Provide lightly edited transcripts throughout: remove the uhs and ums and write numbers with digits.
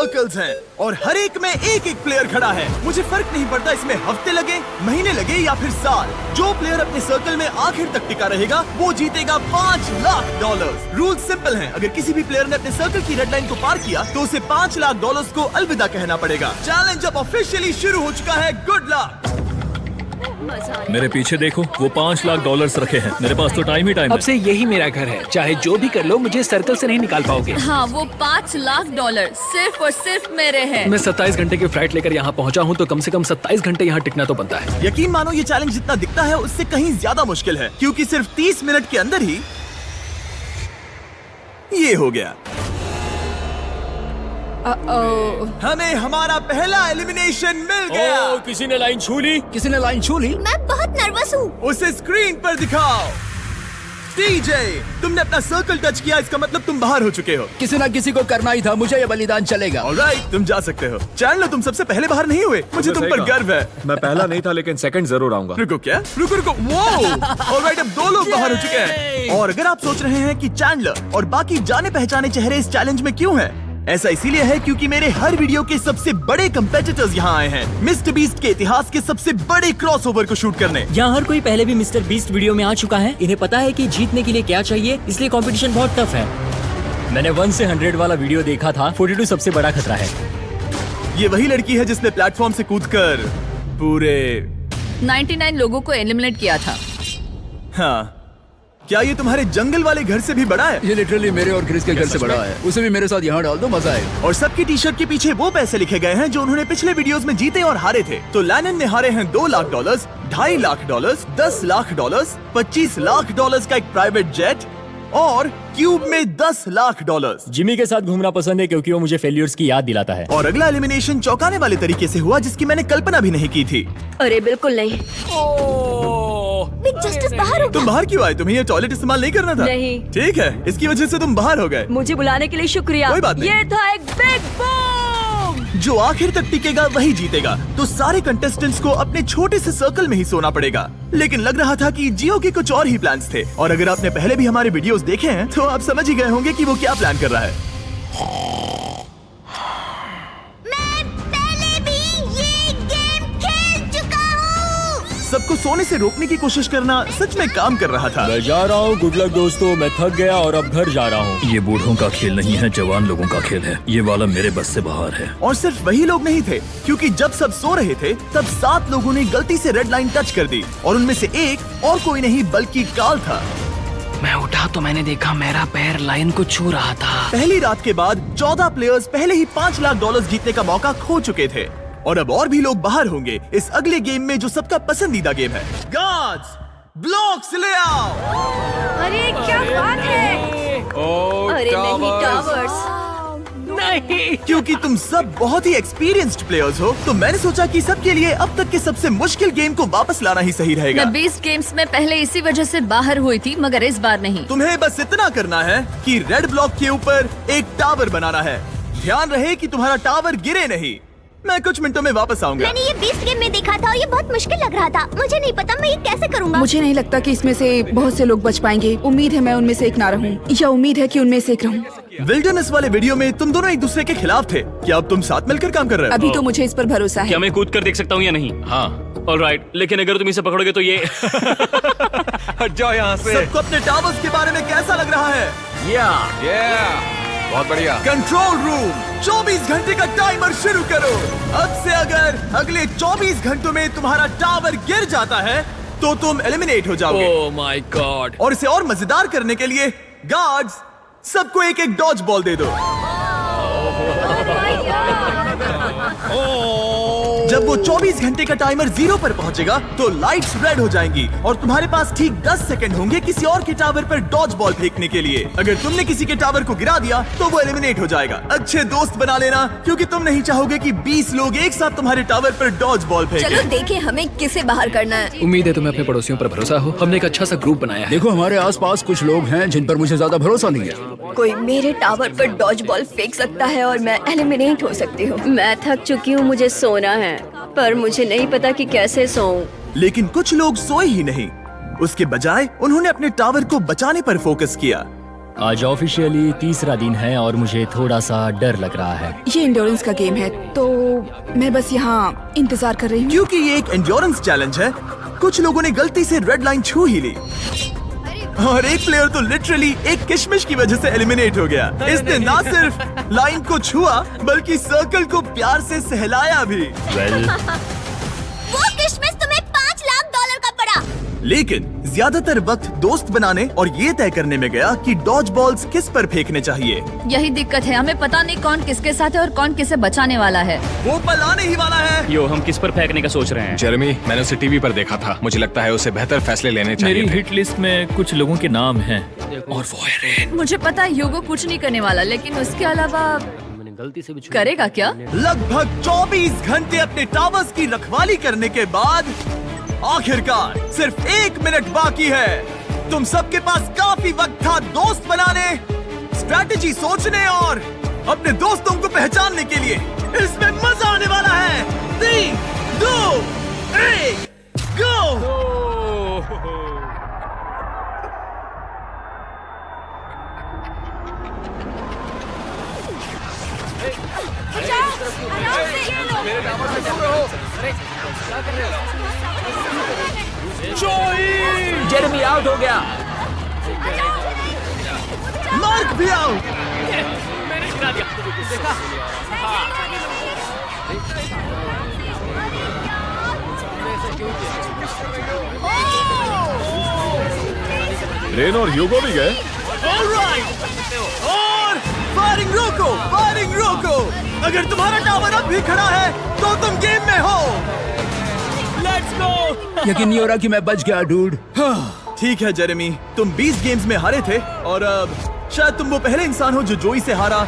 Circles हैं और हर एक में एक एक प्लेयर खड़ा है। मुझे फर्क नहीं पड़ता इसमें हफ्ते लगे, महीने लगे या फिर साल। जो प्लेयर अपने सर्कल में आखिर तक टिका रहेगा वो जीतेगा $5 लाख। रूल सिंपल हैं। अगर किसी भी प्लेयर ने अपने सर्कल की रेड लाइन को पार किया तो उसे $5 लाख को अलविदा कहना पड़ेगा। चैलेंज अब ऑफिशियली शुरू हो चुका है। Good luck. मेरे पीछे देखो, वो $5 लाख रखे हैं। मेरे पास तो टाइम ही टाइम है। अब से यही मेरा घर है, चाहे जो भी कर लो मुझे सर्कल से नहीं निकाल पाओगे। हाँ, वो $5 लाख सिर्फ और सिर्फ मेरे हैं। मैं 27 घंटे की फ्लाइट लेकर यहाँ पहुँचा हूँ तो कम से कम 27 घंटे यहाँ टिकना तो बनता है। यकीन मानो ये चैलेंज जितना दिखता है उससे कहीं ज्यादा मुश्किल है, क्योंकि सिर्फ 30 मिनट के अंदर ही ये हो गया। हमें हमारा पहला एलिमिनेशन मिल गया। किसी ने लाइन छू ली। किसी ने लाइन छू ली। मैं बहुत नर्वस हूँ। उसे स्क्रीन पर दिखाओ। टीजे, तुमने अपना सर्कल टच किया, इसका मतलब तुम बाहर हो चुके हो। किसी ना किसी को करना ही था, मुझे ये बलिदान चलेगा। ऑलराइट, तुम जा सकते हो। चैनलर, तुम सबसे पहले बाहर नहीं हुए, मुझे तुम पर गर्व है। मैं पहला नहीं था लेकिन सेकंड जरूर आऊंगा। रुको, क्या? रुको। वो ऑलराइट, अब 2 लोग बाहर हो चुके हैं। और अगर आप सोच रहे हैं कि चैंडलर और बाकी जाने पहचाने चेहरे इस चैलेंज में क्यों हैं, ऐसा इसीलिए है क्योंकि मेरे हर वीडियो के सबसे बड़े कंपेटिटर्स यहाँ आए हैं मिस्टर बीस्ट के इतिहास के सबसे बड़े क्रॉसओवर को शूट करने। यहाँ हर कोई पहले भी मिस्टर बीस्ट वीडियो में आ चुका है। इन्हें पता है कि जीतने के लिए क्या चाहिए, इसलिए कंपटीशन बहुत टफ है। मैंने 1 से 100 वाला वीडियो देखा था। 42 सबसे बड़ा खतरा है। ये वही लड़की है जिसने प्लेटफॉर्म से कूदकर पूरे 99 लोगों को एलिमिनेट किया था। हाँ, क्या ये तुम्हारे जंगल वाले घर से भी बड़ा है? ये लिटरली मेरे और क्रिस के घर से बड़ा है। उसे भी मेरे साथ यहाँ डाल दो, मजा आएगा। और सबकी टी शर्ट के पीछे वो पैसे लिखे गए हैं जो उन्होंने पिछले वीडियोस में जीते और हारे थे। तो लैनन ने हारे हैं $2 लाख, $2.5 लाख, $10 लाख, $25 लाख का एक प्राइवेट जेट और क्यूब में $10 लाख। जिमी के साथ घूमना पसंद है क्योंकि वो मुझे फेलियर्स की याद दिलाता है। और अगला एलिमिनेशन चौंकाने वाले तरीके से हुआ जिसकी मैंने कल्पना भी नहीं की थी। अरे बिल्कुल नहीं। बिग जस्टिस बाहर हो गया। तुम बाहर क्यों आए? तुम्हें ये टॉयलेट इस्तेमाल नहीं करना था? नहीं। ठीक है, इसकी वजह से तुम बाहर हो गए। मुझे बुलाने के लिए शुक्रिया। कोई बात नहीं। ये था एक बिग बूम। जो आखिर तक टिकेगा वही जीतेगा। तो सारे कंटेस्टेंट्स को अपने छोटे से सर्कल में ही सोना पड़ेगा। लेकिन लग रहा था कि जियो के कुछ और ही प्लान्स थे। और अगर आपने पहले भी हमारे वीडियोस देखे हैं तो आप समझ ही गए होंगे कि वो क्या प्लान कर रहा है। मैं पहले भी ये गेम खेल चुका हूँ। सबको सोने से रोकने की कोशिश करना सच में काम कर रहा था। मैं जा रहा हूँ। गुड लक दोस्तों, मैं थक गया और अब घर जा रहा हूँ। ये बूढ़ों का खेल नहीं है, जवान लोगों का खेल है। ये वाला मेरे बस से बाहर है। और सिर्फ वही लोग नहीं थे, क्योंकि जब सब सो रहे थे तब 7 लोगों ने गलती से रेड लाइन टच कर दी। और उनमें से एक और कोई नहीं बल्कि काल था। मैं उठा तो मैंने देखा मेरा पैर लाइन को छू रहा था। पहली रात के बाद 14 प्लेयर्स पहले ही $5 लाख जीतने का मौका खो चुके थे। और अब और भी लोग बाहर होंगे इस अगले गेम में जो सबका पसंदीदा गेम है। गार्ड्स, ब्लॉक्स ले आओ। अरे क्या बात है। अरे नहीं, टावर्स नहीं। क्योंकि तुम सब बहुत ही एक्सपीरियंस्ड प्लेयर्स हो तो मैंने सोचा कि सबके लिए अब तक के सबसे मुश्किल गेम को वापस लाना ही सही रहेगा। मैं 20 गेम्स में पहले इसी वजह से बाहर हुई थी, मगर इस बार नहीं। तुम्हें बस इतना करना है कि रेड ब्लॉक के ऊपर एक टावर बनाना है। ध्यान रहे कि तुम्हारा टावर गिरे नहीं। मैं कुछ मिनटों में वापस आऊंगा। मैंने ये 20 गेम में देखा था और ये बहुत मुश्किल लग रहा था। मुझे नहीं पता मैं ये कैसे करूँगा। मुझे नहीं लगता कि इसमें से बहुत से लोग बच पाएंगे। उम्मीद है मैं उनमें से एक ना रहूं, या उम्मीद है कि उनमें से एक रहूं। विल्डरनेस वाले वीडियो में तुम दोनों एक दूसरे के खिलाफ थे। क्या अब तुम साथ मिलकर काम कर रहे हो? अभी तो मुझे इस पर भरोसा है। क्या मैं कूद कर देख सकता हूँ या नहीं? हाँ, ऑलराइट। लेकिन अगर तुम इसे पकड़ोगे तो ये हट जाओ यहाँ से। सबको अपने टावर्स के बारे में कैसा लग रहा है? बहुत बढ़िया। कंट्रोल रूम, 24 घंटे का टाइमर शुरू करो। अब से अगर अगले 24 घंटों में तुम्हारा टावर गिर जाता है तो तुम एलिमिनेट हो जाओगे। ओह माय गॉड। और इसे और मजेदार करने के लिए गार्ड्स, सबको एक एक डॉज बॉल दे दो। जब वो 24 घंटे का टाइमर 0 पर पहुंचेगा तो लाइट्स रेड हो जाएंगी और तुम्हारे पास ठीक 10 सेकंड होंगे किसी और के टावर पर डॉज बॉल फेंकने के लिए। अगर तुमने किसी के टावर को गिरा दिया तो वो एलिमिनेट हो जाएगा। अच्छे दोस्त बना लेना, क्योंकि तुम नहीं चाहोगे कि 20 लोग एक साथ तुम्हारे टावर पर डॉज बॉल फेंकें। चलो देखें हमें किसे बाहर करना है। उम्मीद है तुम्हें अपने पड़ोसियों पर भरोसा हो। हमने एक अच्छा सा ग्रुप बनाया है। देखो हमारे आसपास कुछ लोग हैं जिन पर मुझे ज्यादा भरोसा नहीं है। कोई मेरे टावर पर डॉज बॉल फेंक सकता है और मैं एलिमिनेट हो सकती हूँ। मैं थक चुकी हूँ, मुझे सोना है, पर मुझे नहीं पता कि कैसे सोऊं। लेकिन कुछ लोग सोए ही नहीं। उसके बजाय उन्होंने अपने टावर को बचाने पर फोकस किया। आज ऑफिशियली तीसरा दिन है और मुझे थोड़ा सा डर लग रहा है। ये इंड्योरेंस का गेम है तो मैं बस यहाँ इंतजार कर रही हूँ। क्योंकि ये एक एंड्योरेंस चैलेंज है, कुछ लोगों ने गलती से रेड लाइन छू ही ली और एक प्लेयर तो लिटरली एक किशमिश की वजह से एलिमिनेट हो गया। इसने ना सिर्फ लाइन को छुआ बल्कि सर्कल को प्यार से सहलाया भी। वो किशमिश तुम्हें $5 लाख का पड़ा। लेकिन ज्यादातर वक्त दोस्त बनाने और ये तय करने में गया कि डॉज बॉल्स किस पर फेंकने चाहिए। यही दिक्कत है, हमें पता नहीं कौन किसके साथ है और कौन किसे बचाने वाला है। वो पल आने ही वाला है। यो, हम किस पर फेंकने का सोच रहे हैं? जेरेमी, मैंने उसे टीवी पर देखा था। मुझे लगता है उसे बेहतर फैसले लेने चाहिए मेरी थे। हिट लिस्ट में कुछ लोगों के नाम हैं और वो है रेन। मुझे पता है ह्यूगो कुछ नहीं करने वाला, लेकिन उसके अलावा गलती से भी करेगा क्या? लगभग 24 घंटे अपने टावर्स की रखवाली करने के बाद आखिरकार सिर्फ 1 मिनट बाकी है। तुम सबके पास काफी वक्त था दोस्त बनाने, स्ट्रैटेजी सोचने और अपने दोस्तों को पहचानने के लिए। इसमें मजा आने वाला है। 3, 2, 1, गो! जेरेमी आउट हो गया। मार्क भी आउट। रेन और ह्यूगो भी गए। ऑलराइट, और फायरिंग रोको, फायरिंग रोको। अगर तुम्हारा टावर अब भी खड़ा है तो तुम गेम में हो। Let's go. यकीन नहीं हो रहा कि मैं बच गया डूड। ठीक है जेरेमी, तुम 20 गेम्स में हारे थे और अब शायद तुम वो पहले इंसान हो जो जोई से हारा,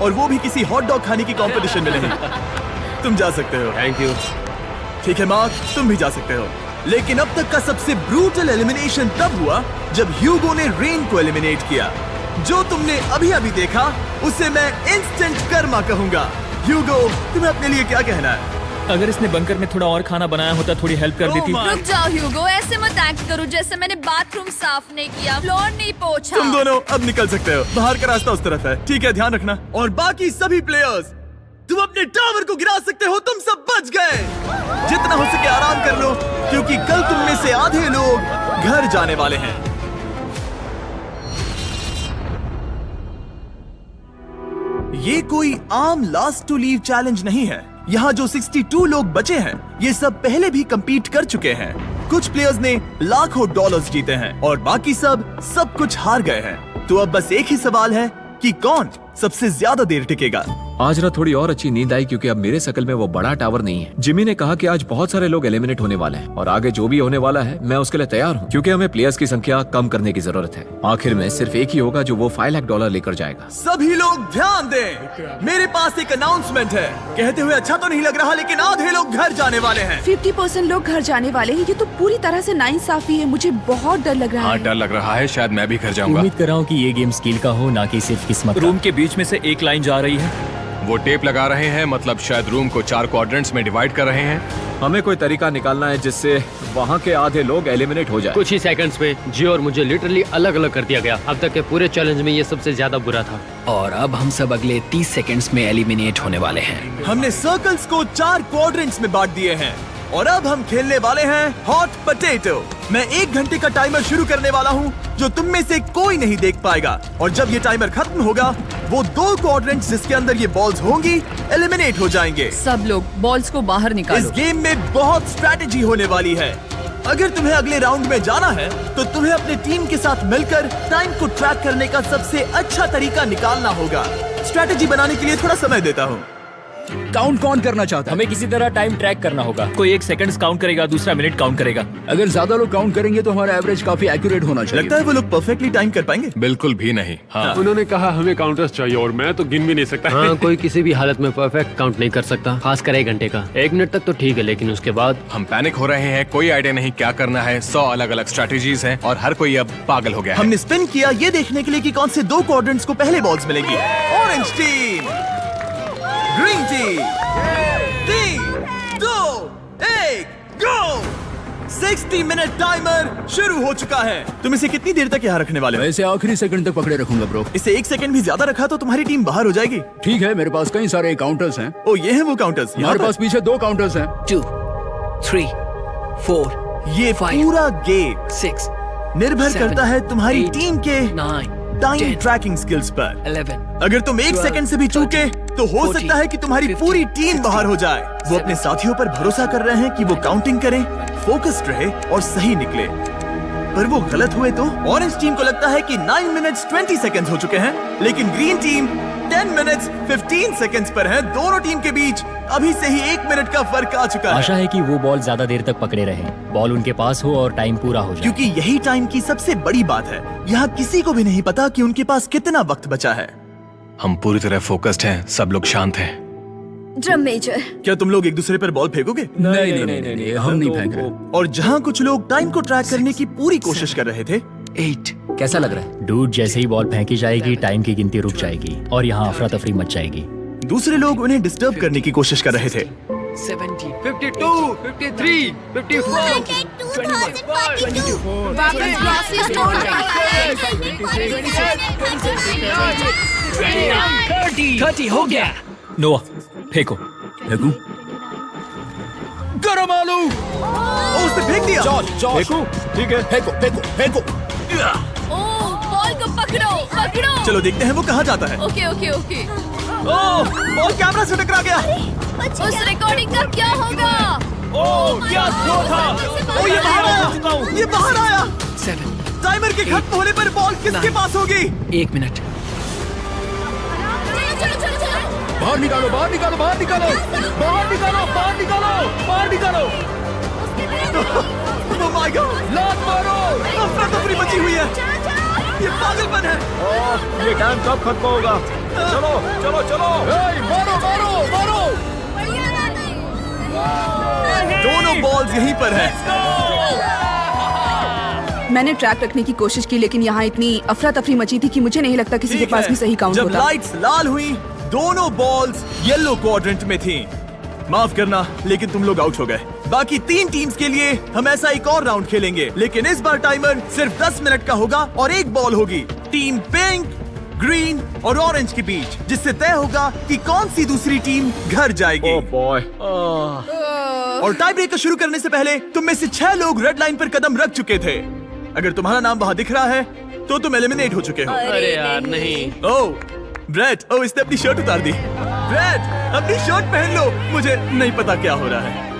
और वो भी किसी हॉट डॉग खाने की कंपटीशन में नहीं। तुम जा सकते हो। Thank you. ठीक है मार्क, तुम भी जा सकते हो। लेकिन अब तक का सबसे ब्रूटल एलिमिनेशन तब हुआ जब ह्यूगो ने रेन को एलिमिनेट किया। जो तुमने अभी अभी देखा उसे मैं इंस्टेंट कर्मा कहूंगा। ह्यूगो, तुम्हें अपने लिए क्या कहना है? अगर इसने बंकर में थोड़ा और खाना बनाया होता थोड़ी हेल्प कर देती। रुक जाओ ह्यूगो, ऐसे मत एक्ट करो जैसे मैंने बाथरूम साफ नहीं किया, फ्लोर नहीं पोंछा। तुम दोनों अब निकल सकते हो। बाहर का रास्ता उस तरफ है। ठीक है, ध्यान रखना। और बाकी सभी प्लेयर्स, तुम अपने टावर को गिरा सकते हो। तुम सब बच गए। जितना हो सके आराम कर लो, क्योंकि कल तुम में से आधे लोग घर जाने वाले हैं। ये कोई आम लास्ट टू लीव चैलेंज नहीं है। यहाँ जो 62 लोग बचे हैं, ये सब पहले भी compete कर चुके हैं। कुछ प्लेयर्स ने लाखों डॉलर्स जीते हैं और बाकी सब कुछ हार गए हैं। तो अब बस एक ही सवाल है कि कौन सबसे ज्यादा देर टिकेगा। आज रात थोड़ी और अच्छी नींद आई क्योंकि अब मेरे शकल में वो बड़ा टावर नहीं है। जिमी ने कहा कि आज बहुत सारे लोग एलिमिनेट होने वाले हैं और आगे जो भी होने वाला है मैं उसके लिए तैयार हूँ, क्योंकि हमें प्लेयर्स की संख्या कम करने की जरूरत है। आखिर में सिर्फ एक ही होगा जो वो $5 लाख लेकर जाएगा। सभी लोग ध्यान दें, मेरे पास एक अनाउंसमेंट है। कहते हुए अच्छा तो नहीं लग रहा, लेकिन आधे लोग घर जाने वाले हैं। 50% लोग घर जाने वाले हैं। ये तो पूरी तरह से नाइंसाफी है। मुझे बहुत डर लग रहा हाँ, है। डर लग रहा है। शायद मैं भी घर जाऊंगा। उम्मीद कर रहा हूँ कि ये गेम स्किल का हो, ना कि सिर्फ किस्मत का। रूम के बीच में से एक लाइन जा रही है। वो टेप लगा रहे हैं, मतलब शायद रूम को 4 क्वाड्रेंट्स में डिवाइड कर रहे हैं। हमें कोई तरीका निकालना है जिससे वहाँ के आधे लोग एलिमिनेट हो जाए। कुछ ही सेकंड्स में जियो और मुझे लिटरली अलग अलग कर दिया गया। अब तक के पूरे चैलेंज में ये सबसे ज्यादा बुरा था। और अब हम सब अगले 30 सेकंड्स में एलिमिनेट होने वाले हैं। हमने सर्कल्स को 4 क्वाड्रेंट्स में बांट दिए हैं और अब हम खेलने वाले हैं हॉट पोटैटो। मैं 1 घंटे का टाइमर शुरू करने वाला हूँ जो तुम में से कोई नहीं देख पाएगा, और जब ये टाइमर खत्म होगा वो 2 क्वाड्रेंट्स जिसके अंदर ये बॉल्स होंगी एलिमिनेट हो जाएंगे। सब लोग बॉल्स को बाहर इस निकालो। गेम में बहुत स्ट्रैटेजी होने वाली है। अगर तुम्हें अगले राउंड में जाना है तो तुम्हें अपने टीम के साथ मिलकर टाइम को ट्रैक करने का सबसे अच्छा तरीका निकालना होगा। स्ट्रैटेजी बनाने के लिए थोड़ा समय देता हूँ। काउंट कौन करना चाहता है? हमें किसी तरह टाइम ट्रैक करना होगा। कोई 1 सेकंड्स काउंट करेगा, दूसरा मिनट काउंट करेगा। अगर ज्यादा लोग काउंट करेंगे तो हमारा एवरेज काफी एक्यूरेट होना चाहिए। लगता है वो लोग परफेक्टली टाइम कर पाएंगे। बिल्कुल भी नहीं। हाँ, उन्होंने कहा हमें काउंटर्स चाहिए और मैं तो गिन भी नहीं सकता। हाँ, कोई किसी भी हालत में परफेक्ट काउंट नहीं कर सकता, खासकर 1 घंटे का। 1 मिनट तक तो ठीक है, लेकिन उसके बाद हम पैनिक हो रहे हैं। कोई आइडिया नहीं क्या करना है। 100 अलग अलग स्ट्रैटेजीज हैं और हर कोई अब पागल हो गया है। हमने स्पिन किया ये देखने के लिए कि कौन से 2 क्वाड्रेंट्स को पहले बॉल्स मिलेंगी। Orange team, green team. 3, 2, 1, गो! 60 मिनट टाइमर शुरू हो चुका है। तुम इसे कितनी देर तक यहाँ रखने वाले हो? मैं इसे आखिरी सेकंड तक पकड़े रखूंगा ब्रो। इसे 1 सेकंड भी ज्यादा रखा तो तुम्हारी टीम बाहर हो जाएगी। ठीक है, मेरे पास कई सारे काउंटर्स हैं। ओ ये है वो काउंटर्स। हमारे पास पीछे 2 काउंटर्स हैं। 2, 3, 4, ये 5, पूरा गेम 6, निर्भर 7, करता है तुम्हारी 8, टीम के 9, टाइम 10, ट्रैकिंग स्किल्स पर। 11, अगर तुम 1 सेकंड से भी चूके तो हो 40, सकता है कि तुम्हारी 50, पूरी टीम बाहर हो जाए। वो अपने 70, साथियों पर भरोसा कर रहे हैं कि वो काउंटिंग करें, फोकस्ड रहे और सही निकले, पर वो गलत हुए तो? ऑरेंज टीम को लगता है कि 9 मिनट्स 20 सेकंड्स हो चुके हैं, लेकिन ग्रीन टीम 10 मिनट्स 15 सेकंड्स पर है। दोनों टीम के बीच अभी से ही 1 मिनट का फर्क आ चुका आशा है, है कि वो बॉल ज्यादा देर तक पकड़े रहे, बॉल उनके पास हो और टाइम पूरा हो जाए। क्योंकि यही टाइम की सबसे बड़ी बात है। यहाँ किसी को भी नहीं पता कि उनके पास कितना वक्त बचा है। हम पूरी तरह फोकस्ड हैं, सब लोग शांत हैं। ड्रम मेजर, क्या तुम लोग एक दूसरे पर बॉल फेंकोगे? नहीं, हम नहीं फेंक रहे। और जहाँ कुछ लोग टाइम को ट्रैक करने की पूरी कोशिश कर रहे थे, 8, कैसा लग रहा है? डूड, जैसे ही बॉल फेंकी जाएगी टाइम की गिनती रुक जाएगी और यहाँ अफरा तफरी मच जाएगी। दूसरे लोग उन्हें डिस्टर्ब करने की कोशिश कर रहे थे। 70, 52, 53, 54, 21, 30 हो गया। नोआ फेंको। फेंकू? गरम आलू। ओ, उसने फेंक दिया। फेंकू? ठीक है, फेंको फेंको फेंको। ओ, बॉल को पकड़ो पकड़ो। चलो देखते हैं वो कहाँ जाता है। Okay okay okay. Oh, ball camera से टकरा गया। उस रिकॉर्डिंग का क्या होगा? क्या थ्रो था? ओ, ये बाहर आया। ये बाहर आया। 7, टाइमर के खत्म होने पर बॉल किसके पास होगी? 1 मिनट। चलो चलो चलो चलो। बाहर निकालो, बाहर निकालो, बाहर निकालो, बाहर निकालो, बाहर निकालो, बाहर निकालो। Oh my God! लात मारो। अफरा तफरी मची हुई है। ये पागलपन है। ये टाइम कब खत्म होगा? चलो चलो चलो। मारो मारो मारो। दोनों बॉल्स यहीं पर है। मैंने ट्रैक रखने की कोशिश की, लेकिन यहाँ इतनी अफरा तफरी मची थी कि मुझे नहीं लगता किसी के ठीक पास है। भी सही काउंट जब होता। लाइट्स लाल हुई, दोनों बॉल्स येलो क्वाड्रेंट में थीं। माफ करना, लेकिन तुम लोग आउट हो गए। बाकी 3 टीम्स के लिए हम ऐसा एक और राउंड खेलेंगे, लेकिन इस बार टाइमर सिर्फ 10 मिनट का होगा और एक बॉल होगी टीम पिंक, ग्रीन और ऑरेंज के बीच, जिससे तय होगा कि कौन सी दूसरी टीम घर जाएगी। बॉय। और टाई ब्रेकर शुरू करने से पहले तुम में से 6 लोग रेड लाइन पर कदम रख चुके थे। अगर तुम्हारा नाम वहां दिख रहा है तो तुम एलिमिनेट हो चुके हो। अरे यार नहीं। ओह ब्रेट, ओह इसने अपनी शर्ट उतार दी। ब्रेट, अपनी शर्ट पहन लो। मुझे नहीं पता क्या हो रहा है।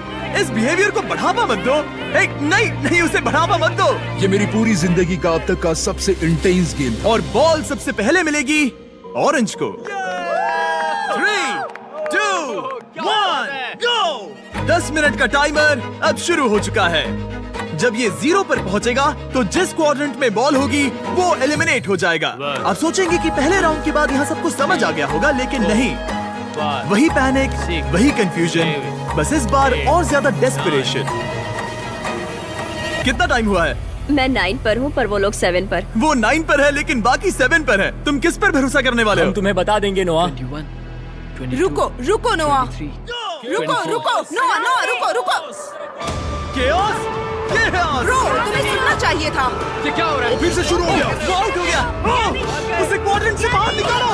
इस बिहेवियर को बढ़ावा मत दो। नहीं नहीं, उसे बढ़ावा मत दो। ये मेरी पूरी जिंदगी का अब तक का सबसे इंटेंस गेम। और बॉल सबसे पहले मिलेगी ऑरेंज को। 3, 2, 1, गो। 10 मिनट का टाइमर अब शुरू हो चुका है। जब ये 0 पर पहुंचेगा तो जिस क्वाड्रेंट में बॉल होगी वो एलिमिनेट हो जाएगा। आप सोचेंगे कि पहले राउंड के बाद यहाँ सबको समझ आ गया होगा, लेकिन नहीं। वही पैनिक, वही कंफ्यूजन, बस इस बार और ज्यादा डेस्परेशन। कितना टाइम हुआ है? मैं 9 पर हूँ, पर वो लोग 7 पर। वो 9 पर है लेकिन बाकी 7 पर है। तुम किस पर भरोसा करने वाले हम हो? तुम्हें बता देंगे नोआ। 21, 22, रुको रुको नोआ, 23, रुको रुको नोआ नोआ रुको रुको। केओस? ब्रो, तुम्हें सुनना चाहिए था। ये क्या हो रहा है? फिर से शुरू हो गया। वो आउट हो गया। उसे क्वाड्रेंट से बाहर निकालो।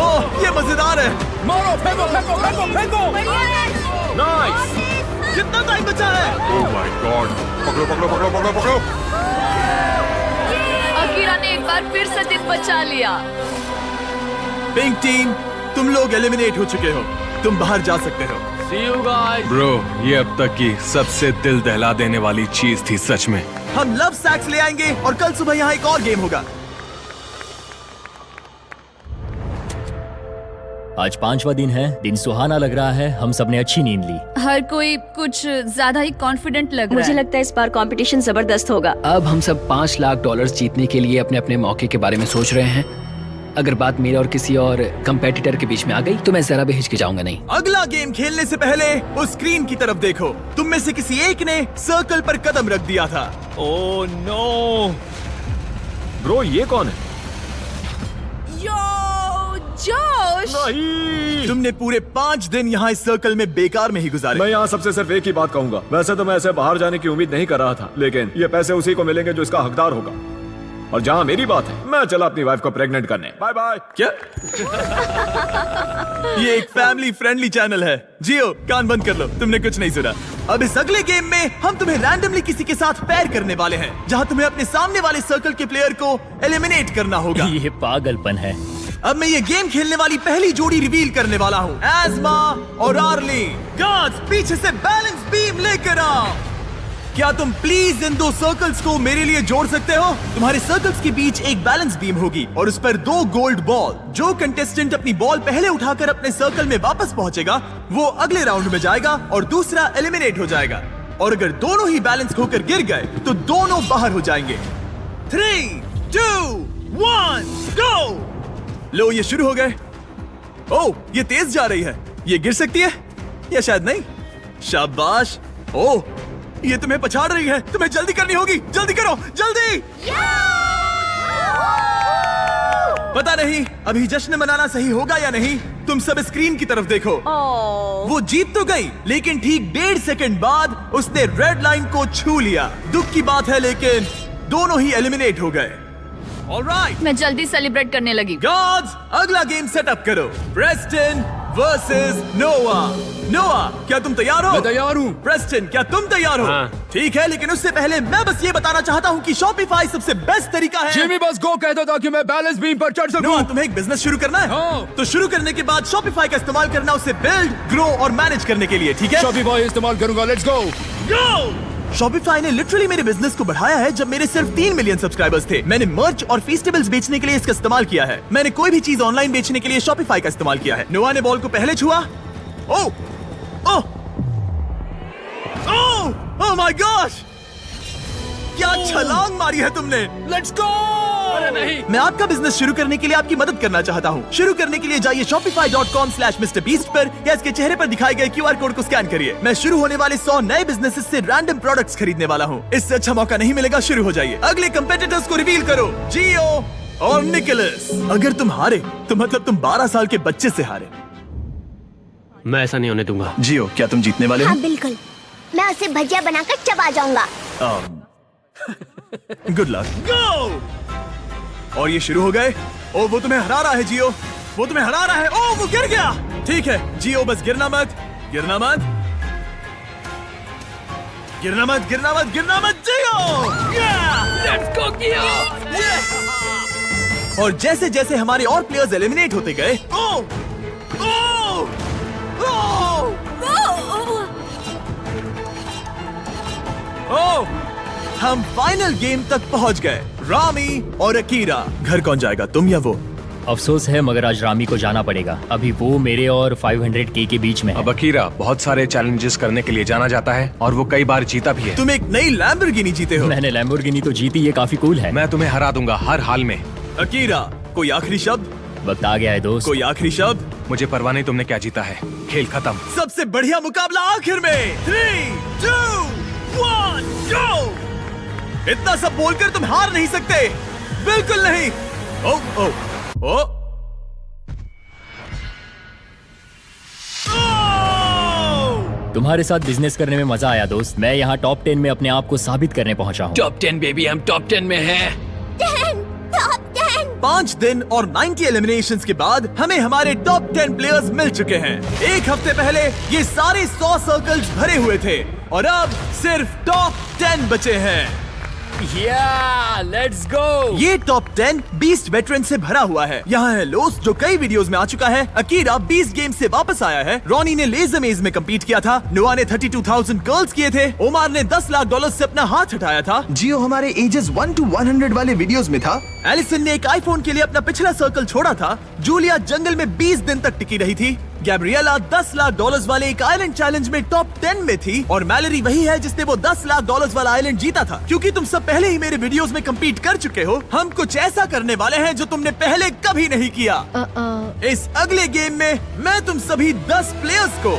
ओह, ये मजेदार है। मारो, फेंको फेंको फेंको फेंको। नाइस। कितना टाइम बचा है? Oh my God. पकड़ो पकड़ो पकड़ो पकड़ो पकड़ो। अकीरा ने एक बार फिर से दिन बचा लिया। पिंक टीम, तुम लोग एलिमिनेट हो चुके हो। तुम बाहर जा सकते हो। See you guys. ब्रो, ये अब तक की सबसे दिल दहला देने वाली चीज थी सच में। हम लव सैक्स ले आएंगे और कल सुबह यहाँ एक और गेम होगा। आज 5वां दिन है, दिन सुहाना लग रहा है, हम सबने अच्छी नींद ली। हर कोई कुछ ज्यादा ही कॉन्फिडेंट लग रहा मुझे है। लगता है इस बार कंपटीशन जबरदस्त होगा। अब हम सब $5 लाख जीतने के लिए अपने अपने मौके के बारे में सोच रहे हैं। अगर बात मेरे और किसी और कंपेटिटर के बीच में आ गई तो मैं जरा भी हिचकिचाऊंगा नहीं। अगला गेम खेलने से पहले उस स्क्रीन की तरफ देखो। तुम में से किसी एक ने सर्कल पर कदम रख दिया था। Oh no. ब्रो, ये कौन है? यो जोश! तुमने पूरे 5 दिन यहाँ इस सर्कल में बेकार में ही गुजारे। मैं यहाँ सबसे सिर्फ एक ही बात कहूंगा, वैसे तो मैं ऐसे बाहर जाने की उम्मीद नहीं कर रहा था, लेकिन ये पैसे उसी को मिलेंगे जो इसका हकदार होगा। और जहाँ मेरी बात है, मैं चला अपनी वाइफ को प्रेग्नेंट करने। Bye bye. क्या? ये एक फैमिली फ्रेंडली चैनल है। जियो, कान बंद कर लो, तुमने कुछ नहीं सुना। अब इस अगले गेम में हम तुम्हें रैंडमली किसी के साथ पैर करने वाले हैं, जहाँ तुम्हें अपने सामने वाले सर्कल के प्लेयर को एलिमिनेट करना होगा। ये पागलपन है। अब मैं ये गेम खेलने वाली पहली जोड़ी रिवील करने वाला हूँ, एज़मा और आर्ली। गार्ड्स, पीछे से बैलेंस बीम लेकर आओ। क्या तुम प्लीज इन 2 सर्कल्स को मेरे लिए जोड़ सकते हो? तुम्हारे सर्कल्स के बीच एक बैलेंस बीम होगी और उस पर 2 गोल्ड बॉल। जो कंटेस्टेंट अपनी बॉल पहले उठाकर अपने सर्कल में वापस पहुंचेगा, वो अगले राउंड में जाएगा और दूसरा एलिमिनेट हो जाएगा। और अगर दोनों ही बैलेंस खोकर गिर गए तो दोनों बाहर हो जाएंगे। 3, 2, 1, गो! लो, ये शुरू हो गए। ओह, ये तेज जा रही है। ये गिर सकती है या शायद नहीं। शाबाश। ओह, ये तुम्हें पछाड़ रही है। तुम्हें जल्दी करनी होगी। जल्दी करो, जल्दी। पता नहीं अभी जश्न मनाना सही होगा या नहीं। तुम सब स्क्रीन की तरफ देखो। वो जीत तो गई, लेकिन ठीक 1.5 सेकंड बाद उसने रेड लाइन को छू लिया। दुख की बात है, लेकिन दोनों ही एलिमिनेट हो गए। ऑलराइट, मैं जल्दी सेलिब्रेट करने लगी। गार्ड्स, अगला गेम सेटअप करो। प्रेस्टन वर्सेस नोआ। नोआ, क्या तुम तैयार हो? मैं तैयार हूँ। प्रेस्टन, क्या तुम तैयार हो? हाँ। ठीक है, लेकिन उससे पहले मैं बस ये बताना चाहता हूँ कि शॉपिफाई सबसे बेस्ट तरीका है। जिमी बस गो कहता था कि मैं बैलेंस बीम पर चढ़ सकूं। नोआ, तुम्हें एक बिजनेस शुरू करना है? हाँ। तो शुरू करने के बाद शॉपिफाई का इस्तेमाल करना, उसे बिल्ड, ग्रो और मैनेज करने के लिए, ठीक है? शॉपिफाई इस्तेमाल करूंगा। Let's go. गो! शॉपिफाई ने लिटरली मेरे बिजनेस को बढ़ाया है जब मेरे सिर्फ 3 मिलियन सब्सक्राइबर्स थे। मैंने मर्च और फेस्टिवल्स बेचने के लिए इसका इस्तेमाल किया है। मैंने कोई भी चीज ऑनलाइन बेचने के लिए शॉपिफाई का इस्तेमाल किया है। नोआ ने बॉल को पहले छुआ। ओह, ओह, ओह, ओह माय गॉश! क्या छलांग मारी है तुमने। Let's go! मैं आपका बिजनेस शुरू करने के लिए आपकी मदद करना चाहता हूँ। शुरू करने के लिए जाइए shopify.com/MrBeast पर या इसके चेहरे पर दिखाए गए QR कोड को स्कैन करिए। मैं शुरू होने वाले 100 नए बिजनेसेस से रैंडम प्रोडक्ट्स खरीदने वाला हूँ। इससे अच्छा मौका नहीं मिलेगा। शुरू हो जाइए। अगले कंपेटिटर्स को रिवील करो, जियो और निकोलस। अगर तुम हारे तो मतलब तुम 12 साल के बच्चे से हारे। मैं ऐसा नहीं होने दूंगा। जियो, क्या तुम जीतने वाले हो? हाँ बिल्कुल, मैं उसे भजिया बनाकर चबा जाऊंगा। Good luck. गो! और ये शुरू हो गए। ओ, वो तुम्हें हरा रहा है जियो, वो तुम्हें हरा रहा है। ओ, वो गिर गया। ठीक है जियो, बस गिरना मत, गिरना मत, गिरना मत, गिरना मत, गिरना मत, जियो! लेट्स गो किया। और जैसे जैसे हमारे और प्लेयर्स एलिमिनेट होते गए, ओ, ओ, ओ, हम फाइनल गेम तक पहुंच गए। रामी और अकीरा। घर कौन जाएगा, तुम या वो? अफसोस है, मगर आज रामी को जाना पड़ेगा। अभी वो मेरे और 500K के बीच में है। अब अकीरा बहुत सारे चैलेंजेस करने के लिए जाना जाता है और वो कई बार जीता भी है। तुम एक नई लैम्बोर्गिनी जीते हो। मैंने लैम्बोर्गिनी तो जीती, ये काफी कूल है। मैं तुम्हें हरा दूंगा हर हाल में। अकीरा, कोई आखिरी शब्द? वक्त आ गया है दोस्त। कोई आखिरी शब्द? मुझे परवाह नहीं तुमने क्या जीता है। खेल खत्म। सबसे बढ़िया मुकाबला आखिर में। 3, 2, 1, गो! इतना सब बोलकर तुम हार नहीं सकते, बिल्कुल नहीं। ओ, ओ, ओ, तुम्हारे साथ बिजनेस करने में मजा आया दोस्त। मैं यहाँ टॉप 10 में अपने आप को साबित करने पहुँचा हूँ। टॉप 10 बेबी, हम टॉप 10 में हैं। 5 दिन और 90 एलिमिनेशंस के बाद हमें हमारे टॉप 10 प्लेयर्स मिल चुके हैं। एक हफ्ते पहले ये सारे 100 सर्कल्स भरे हुए थे और अब सिर्फ टॉप 10 बचे हैं। Let's go. ये टॉप 10 बीस्ट वेटरन से भरा हुआ है। यहाँ है लोस, जो कई वीडियोस में आ चुका है। अकीरा 20 गेम से वापस आया है। रॉनी ने लेजर मेज में कम्पीट किया था। नोआ ने 32,000 कर्ल्स किए थे। ओमार ने $10 लाख से अपना हाथ हटाया था। जियो हमारे एजेस 1 to 100 वाले वीडियोस में था। एलिसन ने एक आईफोन के लिए अपना पिछला सर्कल छोड़ा था। जूलिया जंगल में 20 दिन तक टिकी रही थी। गैब्रिएला $10 लाख वाले एक आइलैंड चैलेंज में टॉप 10 में थी। और मैलरी वही है जिसने वो $10 लाख वाला आइलैंड जीता था। क्योंकि तुम सब पहले ही मेरे वीडियोस में कम्पीट कर चुके हो, हम कुछ ऐसा करने वाले हैं जो तुमने पहले कभी नहीं किया। इस अगले गेम में मैं तुम सभी 10 प्लेयर्स को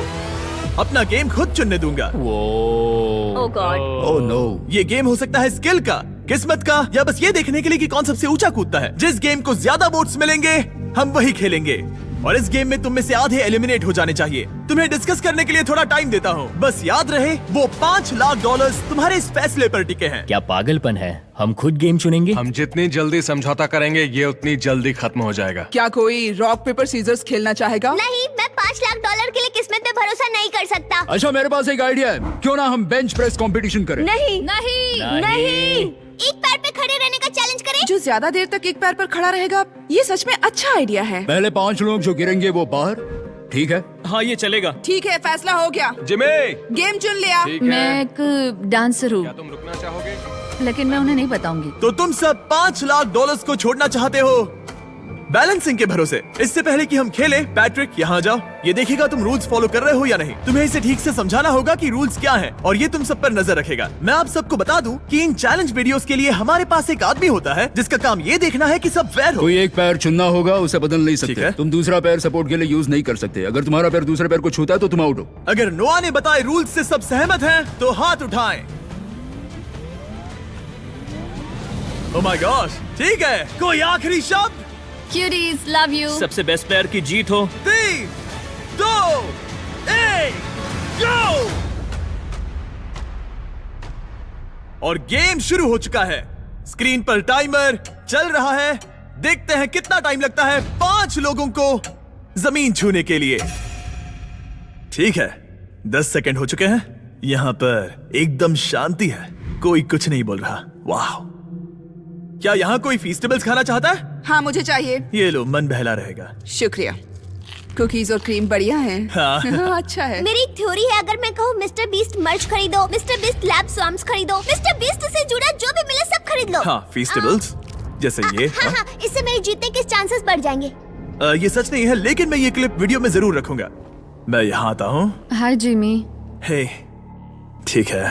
अपना गेम खुद चुनने दूंगा। Oh God. Oh no. ये गेम हो सकता है स्किल का, किस्मत का, या बस ये देखने के लिए कि कौन सबसे ऊंचा कूदता है। जिस गेम को ज्यादा वोट्स मिलेंगे हम वही खेलेंगे। और इस गेम में तुम में से आधे एलिमिनेट हो जाने चाहिए। तुम्हें डिस्कस करने के लिए थोड़ा टाइम देता हूँ। बस याद रहे वो $5 लाख तुम्हारे इस फैसले पर टिके हैं। क्या पागलपन है? हम खुद गेम चुनेंगे। हम जितनी जल्दी समझौता करेंगे ये उतनी जल्दी खत्म हो जाएगा। क्या कोई रॉक पेपर सीजर्स खेलना चाहेगा? नहीं, मैं $5 लाख के लिए किस्मत पे भरोसा नहीं कर सकता। अच्छा, मेरे पास एक आइडिया है। क्यों ना हम बेंच प्रेस कंपटीशन करें? नहीं नहीं नहीं। एक पैर पे खड़े रहने का चैलेंज करें। जो ज्यादा देर तक एक पैर पर खड़ा रहेगा, ये सच में अच्छा आइडिया है। पहले 5 लोग जो गिरेंगे वो बाहर। ठीक है? हाँ, ये चलेगा। ठीक है, फैसला हो गया। जिमी, गेम चुन लिया। मैं एक डांसर हूँ, तुम रुकना चाहोगे? लेकिन मैं उन्हें नहीं बताऊंगी। तो तुम सब $5 लाख को छोड़ना चाहते हो बैलेंसिंग के भरोसे। इससे पहले कि हम खेलें, पैट्रिक यहाँ जाओ। ये देखेगा तुम रूल्स फॉलो कर रहे हो या नहीं। तुम्हें इसे ठीक से समझाना होगा कि रूल्स क्या हैं, और ये तुम सब पर नजर रखेगा। मैं आप सबको बता दूं कि इन चैलेंज वीडियोस के लिए हमारे पास एक आदमी होता है जिसका काम ये देखना है कि सब फेयर हो। कोई एक पैर चुनना होगा, उसे बदल नहीं ठीक सकते। है। तुम दूसरा पैर सपोर्ट के लिए यूज नहीं कर सकते। अगर तुम्हारा पैर दूसरे पैर को छूता है तो तुम आउट हो। अगर नोआ ने बताए रूल्स से सब सहमत हैं तो हाथ उठाएं। ओह माय गॉश, ठीक है। कोई आखिरी शब्द? Cuties, love you. सबसे बेस्ट प्लेयर की जीत हो। 3, 2, 1, गो! और गेम शुरू हो चुका है। स्क्रीन पर टाइमर चल रहा है। देखते हैं कितना टाइम लगता है 5 लोगों को जमीन छूने के लिए। ठीक है, 10 सेकंड हो चुके हैं। यहां पर एकदम शांति है, कोई कुछ नहीं बोल रहा। वाह! क्या यहाँ कोई फीस्टेबल्स खाना चाहता है? हाँ, मुझे चाहिए। ये लो, मन बहला रहेगा। शुक्रिया। कुकीज और क्रीम बढ़िया हैं। हाँ। अच्छा है। मेरी एक थ्योरी है, अगर मैं कहूँ मिस्टर बीस्ट मर्च खरीदो, मिस्टर बीस्ट लैब स्वाम्स खरीदो, मिस्टर बीस्ट से जुड़ा जो भी मिले सब खरीद लो। हाँ, फीस्टेबल्स जैसे ये। हाँ, इससे मेरे जीतने के चांसेस बढ़ जाएंगे। ये सच नहीं है, लेकिन मैं ये क्लिप वीडियो में जरूर रखूंगा। मैं यहाँ आता हूँ। हाय जिमी। हे, ठीक है।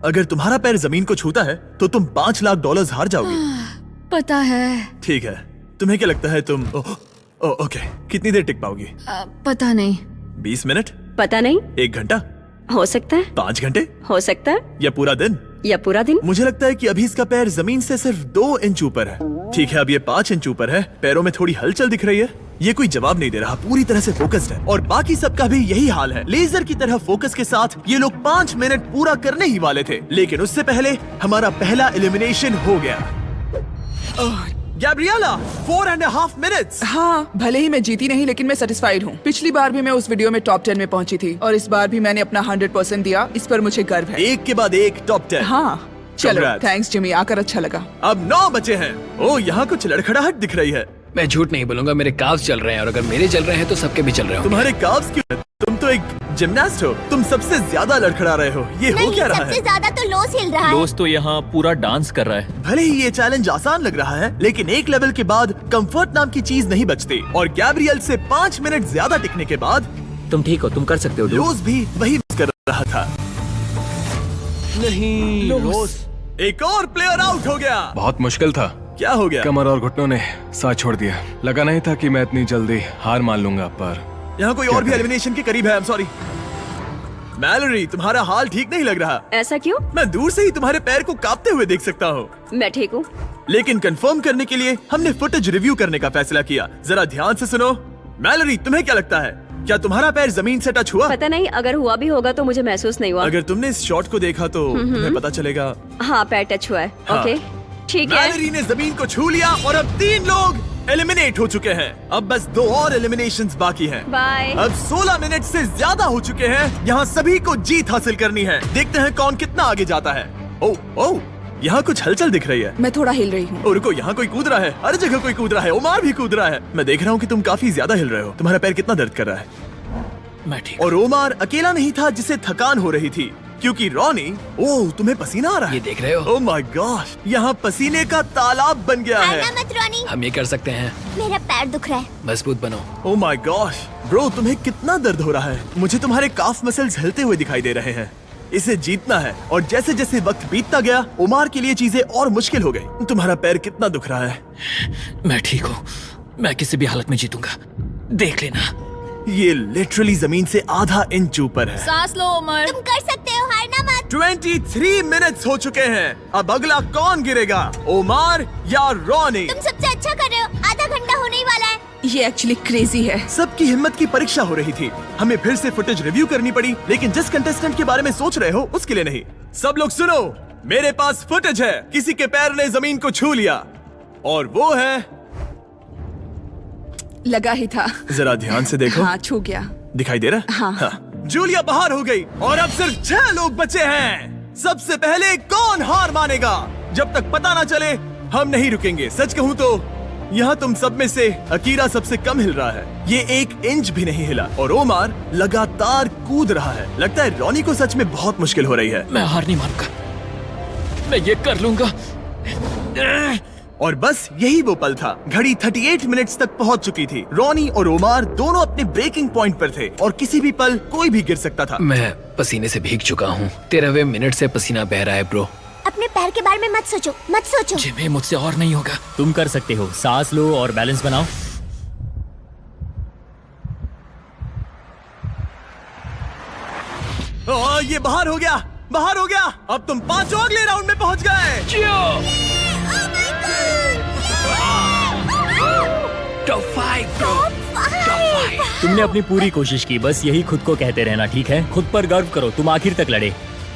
अगर तुम्हारा पैर जमीन को छूता है तो तुम $5 लाख हार जाओगे। पता है। ठीक है, तुम्हें क्या लगता है तुम ओके कितनी देर टिक पाओगी? पता नहीं। 20 मिनट? पता नहीं। 1 घंटा? हो सकता है। 5 घंटे? हो सकता है। या पूरा दिन? या पूरा दिन। मुझे लगता है कि अभी इसका पैर जमीन से सिर्फ 2 इंच ऊपर है। ठीक है, अब ये 5 इंच ऊपर है। पैरों में थोड़ी हलचल दिख रही है। ये कोई जवाब नहीं दे रहा, पूरी तरह से फोकस्ड है। और बाकी सबका भी यही हाल है। लेजर की तरह फोकस के साथ ये लोग 5 मिनट पूरा करने ही वाले थे, लेकिन उससे पहले हमारा पहला एलिमिनेशन हो गया। Gabriela, 4.5 minutes. हाँ, भले ही मैं जीती नहीं, लेकिन मैं सेटिस्फाइड हूँ। पिछली बार भी मैं उस वीडियो में टॉप 10 में पहुंची थी, और इस बार भी मैंने अपना 100% दिया। इस पर मुझे गर्व है। एक के बाद एक टॉप 10। हाँ, चलो, Congrats. थैंक्स जिमी, आकर अच्छा लगा। अब 9 बचे हैं। ओ, यहाँ कुछ लड़खड़ाहट दिख रही है। मैं झूठ नहीं बोलूंगा, मेरे काव्स चल रहे हैं, और अगर मेरे चल रहे हैं तो सबके भी चल रहे हैं। तुम्हारे काव्स क्यों? तुम तो एक जिमनास्ट हो। तुम सबसे ज्यादा लड़खड़ा रहे हो। ये हो क्या रहा सबसे है? ज्यादा तो लोस हिल रहा है। दोस्त तो यहाँ पूरा डांस कर रहा है। भले ही ये चैलेंज आसान लग रहा है, लेकिन एक लेवल के बाद कंफर्ट नाम की चीज नहीं बचती। और गैब्रियल से 5 मिनट ज्यादा टिकने के बाद तुम ठीक हो, तुम कर सकते हो। रोज भी वही कर रहा था। नहीं, रोज एक और प्लेयर आउट हो गया। बहुत मुश्किल था। क्या हो गया? कमर और घुटनों ने साथ छोड़ दिया। लगा नहीं था कि मैं इतनी जल्दी हार मान लूंगा, पर यहाँ कोई और भी एलिमिनेशन के करीब है। आई एम सॉरी मैलोरी, तुम्हारा हाल ठीक नहीं लग रहा। ऐसा क्यों? मैं दूर से ही तुम्हारे पैर को कांपते हुए देख सकता हूँ। मैं ठीक हूँ, लेकिन कंफर्म करने के लिए हमने फुटेज रिव्यू करने का फैसला किया। जरा ध्यान से सुनो। मैलोरी, तुम्हें क्या लगता है, क्या तुम्हारा पैर जमीन से टच हुआ? पता नहीं, अगर हुआ भी होगा तो मुझे महसूस नहीं हुआ। अगर तुमने इस शॉट को देखा तो तुम्हें पता चलेगा। हाँ, पैर टच हुआ है। हाँ। ओके, ठीक है। मैलोरी ने जमीन को छू लिया और अब 3 लोग एलिमिनेट हो चुके हैं। अब बस 2 और एलिमिनेशंस बाकी हैं। बाय। अब 16 मिनट से ज्यादा हो चुके हैं। यहाँ सभी को जीत हासिल करनी है। देखते हैं कौन कितना आगे जाता है। ओह, यहाँ कुछ हलचल दिख रही है। मैं थोड़ा हिल रही हूँ। रुको, यहाँ कोई कूद रहा है। हर जगह कोई कूद रहा है। ओमार भी कूद रहा है। मैं देख रहा हूँ कि तुम काफी ज्यादा हिल रहे हो। तुम्हारा पैर कितना दर्द कर रहा है? मैं ठीक। और ओमार अकेला नहीं था जिसे थकान हो रही थी, क्योंकि रॉनी, ओह, तुम्हें पसीना आ रहा है। ये देख रहे हो? ओह माय गॉश, यहाँ पसीने का तालाब बन गया है। हारना मत रॉनी। हम ये कर सकते हैं। मेरा पैर दुख रहा है। मजबूत बनो। ओह माय गॉश, ब्रो, तुम्हें कितना दर्द हो रहा है। मुझे तुम्हारे काफ मसल्स हिलते हुए दिखाई दे रहे हैं। इसे जीतना है। और जैसे जैसे वक्त बीतता गया, ओमार के लिए चीजें और मुश्किल हो गई। तुम्हारा पैर कितना दुख रहा है? मैं ठीक हूँ। मैं किसी भी हालत में जीतूंगा, देख लेना। ये लिटरली जमीन से आधा इंच ऊपर है। सांस लो उमर। तुम कर सकते हो, हारना मत। 23 मिनट्स हो चुके हैं। अब अगला कौन गिरेगा, ओमार या रॉनी? तुम सबसे अच्छा कर रहे हो। आधा घंटा होने ही वाला है। ये एक्चुअली क्रेजी है। सबकी हिम्मत की परीक्षा हो रही थी। हमें फिर से फुटेज रिव्यू करनी पड़ी, लेकिन जिस कंटेस्टेंट के बारे में सोच रहे हो उसके लिए नहीं। सब लोग सुनो, मेरे पास फुटेज है। किसी के पैर ने जमीन को छू लिया और वो है, लगा ही था। जरा ध्यान से देखो। हाँ, छू गया। दिखाई दे रहा? हाँ। जूलिया बाहर हो गई और अब सिर्फ 6 लोग बचे हैं। सबसे पहले कौन हार मानेगा? जब तक पता ना चले हम नहीं रुकेंगे। सच कहूँ तो यहाँ तुम सब में से अकीरा सबसे कम हिल रहा है। ये 1 इंच भी नहीं हिला और ओमार लगातार कूद रहा है। लगता है रॉनी को सच में बहुत मुश्किल हो रही है। मैं हार नहीं मानूंगा, मैं ये कर लूंगा। और बस यही वो पल था। घड़ी 38 मिनट्स तक पहुंच चुकी थी। रॉनी और ओमार दोनों अपने ब्रेकिंग पॉइंट पर थे और किसी भी पल कोई भी गिर सकता था। मैं पसीने से भीग चुका हूँ। 13वें मिनट से पसीना बह रहा है ब्रो। अपने पैर के बारे में मत सोचो, मत सोचो। जिमी, मुझसे और नहीं होगा। तुम कर सकते हो। सांस लो और बैलेंस बनाओ। ये बाहर हो गया, बाहर हो गया। अब तुम 5 अगले राउंड में पहुंच गए। Top 5 bro, top 5। तुमने अपनी पूरी कोशिश की, बस यही खुद को कहते रहना, ठीक है? खुद पर गर्व करो, तुम आखिर तक लड़े।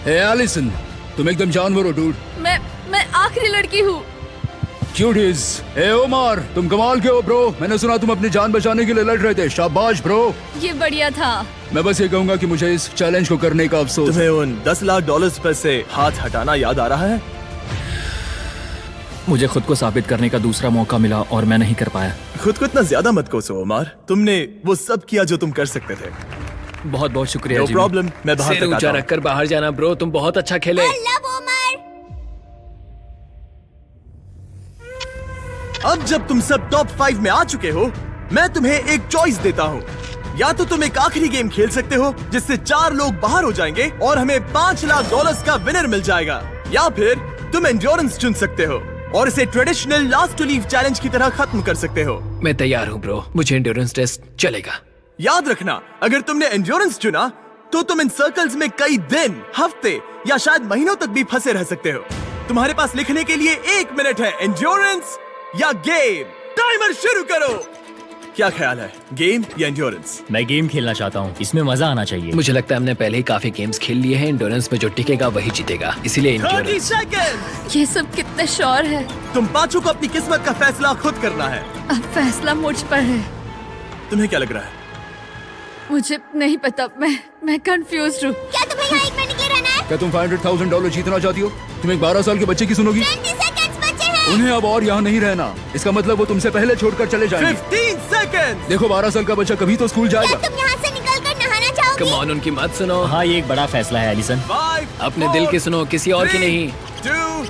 ए एलिसन, तुम एकदम जानवर हो डूड। मैं आखिरी लड़की हूँ। क्यूटीज। ए ओमार, तुम कमाल के हो ब्रो। मैंने सुना तुम अपनी जान बचाने के लिए लड़ रहे थे। शाबाश ब्रो। ये बढ़िया था। मैं बस ये कहूंगा कि मुझे इस चैलेंज को करने का अफसोस। तुम्हें उन $10 लाख पर से हाथ हटाना याद आ रहा है? मुझे खुद को साबित करने का दूसरा मौका मिला और मैं नहीं कर पाया। खुद को इतना ज्यादा मत कोसो ओमार। तुमने वो सब किया जो तुम कर सकते थे। बहुत बहुत शुक्रिया। नो प्रॉब्लम, मैं बाहर सिर तक ऊंचा आता हूं। रखकर बाहर जाना ब्रो, तुम बहुत अच्छा खेले। अब जब तुम सब टॉप 5 में आ चुके हो, मैं तुम्हें एक चॉइस देता हूँ। या तो तुम एक आखिरी गेम खेल सकते हो जिससे 4 लोग बाहर हो जाएंगे और हमें $5 लाख का विनर मिल जाएगा, या फिर तुम एंड्योरेंस चुन सकते हो और इसे traditional last to leave challenge की तरह खत्म कर सकते हो। मैं तैयार हूँ ब्रो, मुझे एंड्योरेंस टेस्ट चलेगा। याद रखना, अगर तुमने एंड्योरेंस चुना तो तुम इन सर्कल्स में कई दिन, हफ्ते या शायद महीनों तक भी फंसे रह सकते हो। तुम्हारे पास लिखने के लिए 1 मिनट है। एंड्योरेंस या गेम? टाइमर शुरू करो। क्या ख्याल है, गेम या एंड्योरेंस? मैं गेम खेलना चाहता हूँ, इसमें मजा आना चाहिए। मुझे लगता है हमने पहले ही काफी गेम्स खेल लिए हैं। एंड्योरेंस में जो टिकेगा वही जीतेगा, इसीलिए 30 एंड्योरेंस। सेकंड। ये सब कितने श्योर है। तुम पांचों को अपनी किस्मत का फैसला खुद करना है। अब फैसला मुझ पर है। तुम्हें क्या लग रहा है? मुझे नहीं पता, मैं कंफ्यूज हूँ। क्या तुम्हें यहाँ 1 मिनट के लिए रहना है? क्या तुम $500,000 जीतना चाहती हो? तुम एक 12 साल के बच्चे की सुनोगी? 20 सेकंड्स बचे हैं। उन्हें अब और यहाँ नहीं रहना। इसका मतलब वो तुमसे पहले छोड़कर चले जाएंगे। 15 सेकंड। देखो, 12 साल का बच्चा कभी तो स्कूल क्या जाएगा। तुम यहाँ से निकल कर नहाना चाहोगे? कम ऑन, उनकी मत सुनो। हाँ, ये एक बड़ा फैसला है एलिसन। 5, अपने दिल की सुनो, किसी और की 3, नहीं। 2,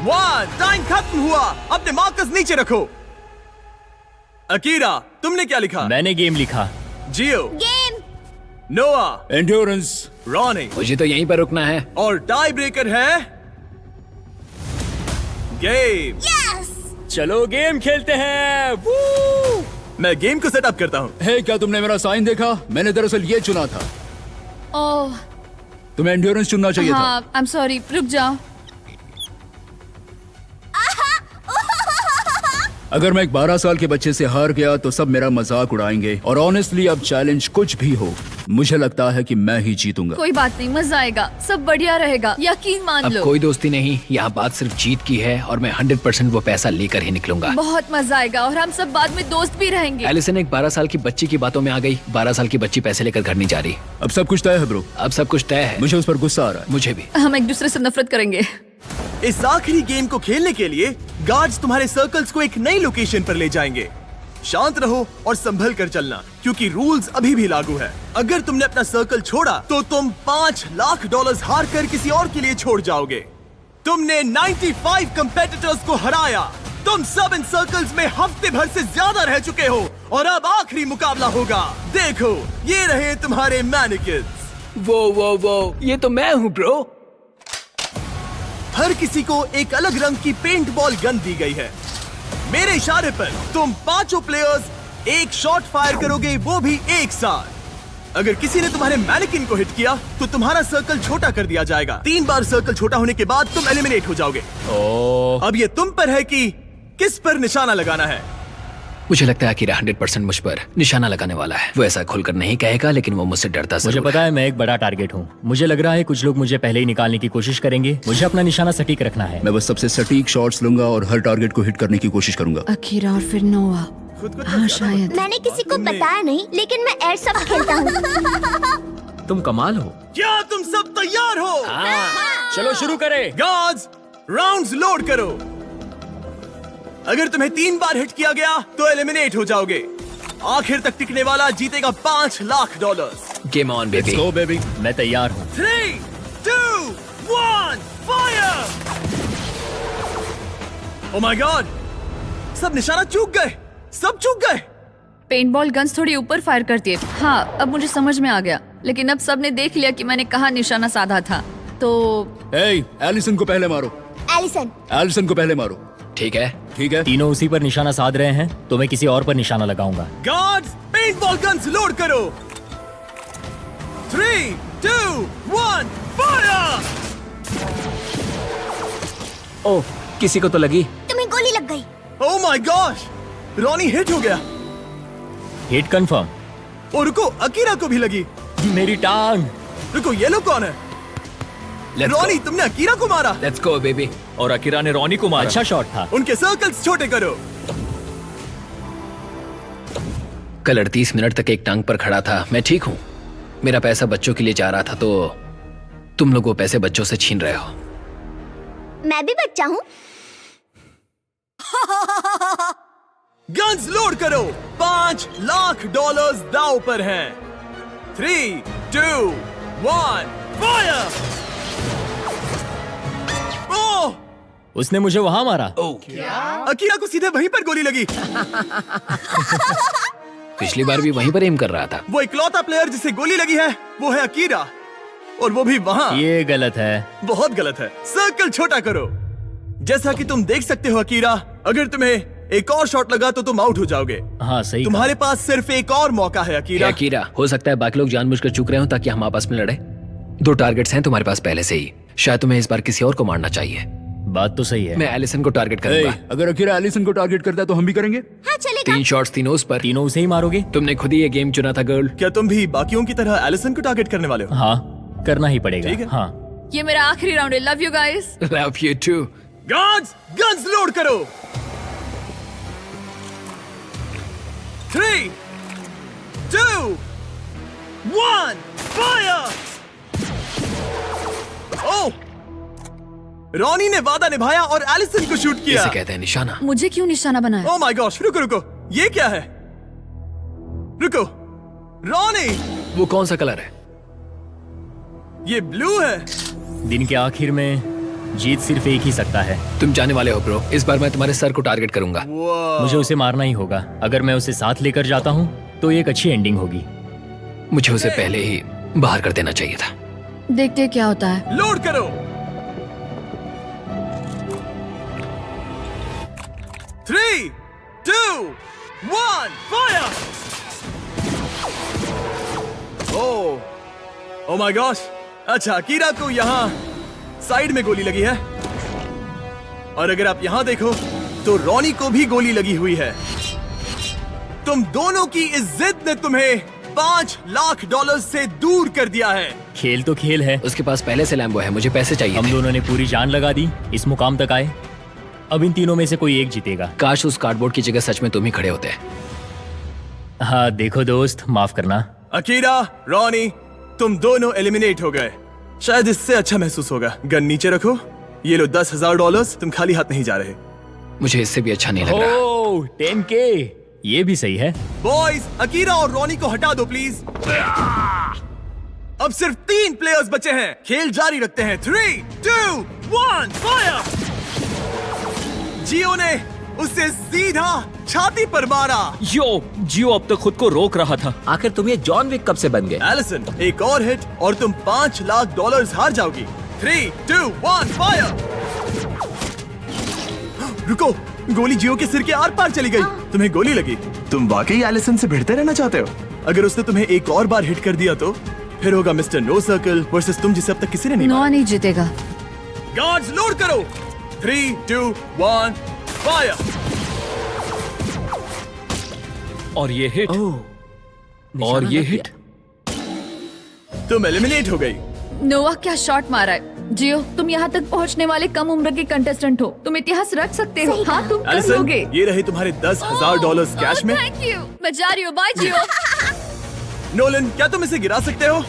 1। टाइम खत्म हुआ। अपने मार्कर्स नीचे रखो। अकीरा, तुमने क्या लिखा? मैंने गेम लिखा। जियो, गेम। नोआ, एंड्योरेंस। रॉनी, मुझे तो यहीं पर रुकना है। और टाई ब्रेकर है गेम। यस। चलो गेम खेलते हैं। वू! मैं गेम को सेटअप करता हूँ। हे, क्या तुमने मेरा साइन देखा? मैंने दरअसल ये चुना था। ओह तुम्हें एंड्योरेंस चुनना चाहिए था। हाँ, आई एम सॉरी, रुक जाओ। अगर मैं एक 12 साल के बच्चे से हार गया तो सब मेरा मजाक उड़ाएंगे। और ऑनेस्टली, अब चैलेंज कुछ भी हो, मुझे लगता है कि मैं ही जीतूंगा। कोई बात नहीं, मजा आएगा, सब बढ़िया रहेगा, यकीन मान अब लो। कोई दोस्ती नहीं, यहाँ बात सिर्फ जीत की है और मैं 100% वो पैसा लेकर ही निकलूंगा। बहुत मजा आएगा और हम सब बाद में दोस्त भी रहेंगे। एलिसन एक 12 साल की बच्ची की बातों में आ गई। 12 साल की बच्ची पैसे लेकर घर नहीं जा रही। अब सब कुछ तय है ब्रो। अब सब कुछ तय है। मुझे उस पर गुस्सा आ रहा है। मुझे भी। हम एक दूसरे से नफरत करेंगे। इस आखिरी गेम को खेलने के लिए गार्ड्स तुम्हारे सर्कल्स को एक नई लोकेशन पर ले जाएंगे। शांत रहो और संभल कर चलना, क्योंकि रूल्स अभी भी लागू है। अगर तुमने अपना सर्कल छोड़ा तो तुम $5 लाख हार कर किसी और के लिए छोड़ जाओगे। तुमने 95 कंपेटिटर्स को हराया। तुम सब इन सर्कल्स में हफ्ते भर से ज्यादा रह चुके हो और अब आखिरी मुकाबला होगा। देखो, ये रहे तुम्हारे मैनिक्विन्स। वो ये तो मैं हूँ ब्रो। हर किसी को एक अलग रंग की पेंट बॉल गन दी गई है। मेरे इशारे पर तुम पांचों प्लेयर्स एक शॉट फायर करोगे, वो भी एक साथ। अगर किसी ने तुम्हारे मैनिकिन को हिट किया तो तुम्हारा सर्कल छोटा कर दिया जाएगा। 3 बार सर्कल छोटा होने के बाद तुम एलिमिनेट हो जाओगे। अब ये तुम पर है कि किस पर निशाना लगाना है। मुझे लगता है अकीरा 100% मुझ पर निशाना लगाने वाला है। वो ऐसा खुलकर नहीं कहेगा, लेकिन वो मुझसे डरता मुझे जरूर पता है मैं एक बड़ा टारगेट हूँ। मुझे लग रहा है कुछ लोग मुझे पहले ही निकालने की कोशिश करेंगे। मुझे अपना निशाना सटीक रखना है। मैं बस सबसे सटीक शॉट्स लूंगा और हर टारगेट को हिट करने की कोशिश करूंगा। अकीरा और फिर नोआ। हाँ शायद। मैंने किसी को बताया नहीं, लेकिन मैं एयरसॉफ्ट खेलता हूँ। तुम कमाल हो। क्या तुम सब तैयार हो? चलो शुरू करें। गार्ड्स, राउंड्स लोड करो। अगर तुम्हें 3 बार हिट किया गया तो एलिमिनेट हो जाओगे। आखिर तक टिकने वाला जीतेगा $5 lakh. Game on baby. Let's go, baby. मैं तैयार हूँ। 3, 2, 1, फायर! ओह माय गॉड, सब निशाना चूक गए, सब चूक गए। पेंटबॉल गन्स थोड़ी ऊपर फायर करती है। हाँ, अब मुझे समझ में आ गया, लेकिन अब सबने देख लिया कि मैंने कहाँ निशाना साधा था। तो एलिसन को पहले मारो। एलिसन को पहले मारो। ठीक है, ठीक है। तीनों उसी पर निशाना साध रहे हैं, तो मैं किसी और पर निशाना लगाऊंगा। गार्ड्स, पेंटबॉल गन्स लोड करो। 3, 2, 1, फायर! ओह, किसी को तो लगी। तुम्हें गोली लग गई। Oh my gosh, Ronnie hit हो गया। Hit confirm. और रुको, अकीरा को भी लगी। मेरी टांग। रुको, ये लोग कौन है? रॉनी, तुमने अकीरा को मारा। Let's go baby. और अकीरा ने रॉनी को मारा। अच्छा शॉट था। उनके सर्कल्स छोटे करो। कल 38 मिनट तक एक टांग पर खड़ा था। मैं ठीक हूँ। मेरा पैसा बच्चों के लिए जा रहा था, तो तुम लोग वो पैसे बच्चों से छीन रहे हो। मैं भी बच्चा हूँ। गन्स लोड करो। $5 लाख दांव पर हैं। 3, 2, 1, फायर! ओह! उसने मुझे वहां मारा। अकीरा को सीधे वहीं पर गोली लगी। पिछली बार भी वहीं पर एम कर रहा था। वो इकलौता प्लेयर जिसे गोली लगी है वो है अकीरा, और वो भी वहाँ। ये गलत है। बहुत गलत है। सर्कल छोटा करो। जैसा कि तुम देख सकते हो अकीरा, अगर तुम्हें एक और शॉट लगा तो तुम आउट हो जाओगे। हाँ सही। तुम्हारे पास सिर्फ एक और मौका है अकीरा। अकीरा, हो सकता है बाकी लोग जानबूझकर चूक रहे हो ताकि हम आपस में लड़े। 2 टारगेट्स हैं तुम्हारे पास पहले से ही। शायद तुम्हें इस बार किसी और को मारना चाहिए। बात तो सही है। मैं एलिसन को टारगेट करूंगा। अगर अकीरा एलिसन को टारगेट करता है तो हम भी करेंगे। हाँ चलेगा। 3 शॉट्स तीनों उस पर। तीनों उसे ही मारोगे? तुमने खुद ही ये गेम चुना था गर्ल। क्या तुम भी बाकियों की तरह एलिसन को टारगेट करने वाले हो? हाँ, करना ही पड़ेगा। ठीक है। हाँ। ये मेरा आखिरी राउंड है। Love you guys. Love you too. Guards, guns load करो। 3, 2, 1, फायर! ओह! रॉनी ने वादा निभाया और एलिसन को शूट किया। इसे कहते हैं निशाना। मुझे क्यों निशाना बनाया? ओह माय गॉश, रुको रुको, ये क्या है? रुको, रॉनी, वो कौन सा कलर है? ये ब्लू है। दिन के आखिर में जीत सिर्फ एक ही सकता है। तुम जाने वाले हो ब्रो। इस बार मैं तुम्हारे सर को टारगेट करूंगा। मुझे उसे मारना ही होगा। अगर मैं उसे साथ लेकर जाता हूँ तो एक अच्छी एंडिंग होगी। मुझे उसे पहले ही बाहर कर देना चाहिए था। देखते क्या होता है। लोड करो। 3, 2, 1, फायर! Oh my gosh. अच्छा, अकीरा को यहाँ साइड में गोली लगी है, और अगर आप यहाँ देखो तो रॉनी को भी गोली लगी हुई है। तुम दोनों की इस जिद ने तुम्हें $5 लाख से दूर कर दिया है। खेल तो खेल है। उसके पास पहले से लैम्बो है। मुझे पैसे चाहिए। हम दोनों ने पूरी जान लगा दी, इस मुकाम तक आए। अब इन तीनों में से कोई एक जीतेगा। काश उस कार्डबोर्ड की जगह सच में तुम ही खड़े होते। हाँ देखो दोस्त, माफ करना। अकीरा, रॉनी, तुम दोनों एलिमिनेट हो गए। शायद इससे अच्छा महसूस होगा। गन नीचे रखो। ये लो $10,000। तुम खाली हाथ नहीं जा रहे। मुझे इससे भी अच्छा नहीं लग रहा। ओह, 10K, ये भी सही है। बॉयज, अकीरा और रॉनी को हटा दो प्लीज। अब सिर्फ 3 प्लेयर्स बचे हैं। खेल जारी रखते हैं। 3, 2, 1, फायर! जियो ने उसे सीधा छाती पर मारा। जियो अब तक खुद को रोक रहा था। आखिर तुम ये जॉन विक कब से बन गए? एलिसन, एक और हिट और तुम $5 लाख हार जाओगी। 3, 2, 1, फायर! रुको, गोली जियो के सिर के आर पार चली गई। तुम्हें गोली लगी। तुम वाकई एलिसन से भिड़ते रहना चाहते हो? अगर उसने तुम्हें एक और बार हिट कर दिया तो फिर होगा मिस्टर नो सर्कल वर्सेस तुम, जिसे अब तक किसी ने नहीं नोआ नहीं जीतेगा। गार्ड्स लोड करो। 3, 2, 1, फायर! और ये हिट और ये हिट। तुम एलिमिनेट हो गई। नोवा क्या शॉट मारा है। जियो, तुम यहाँ तक पहुँचने वाले कम उम्र के कंटेस्टेंट हो। तुम इतिहास रच सकते हो। हाँ, तुम कर एलिसन, लोगे। ये रहे तुम्हारे $10,000 कैश में। Thank you. मैं जा रही हूँ। बाय जियो। नोलन, क्या तुम इसे गिरा सकते हो?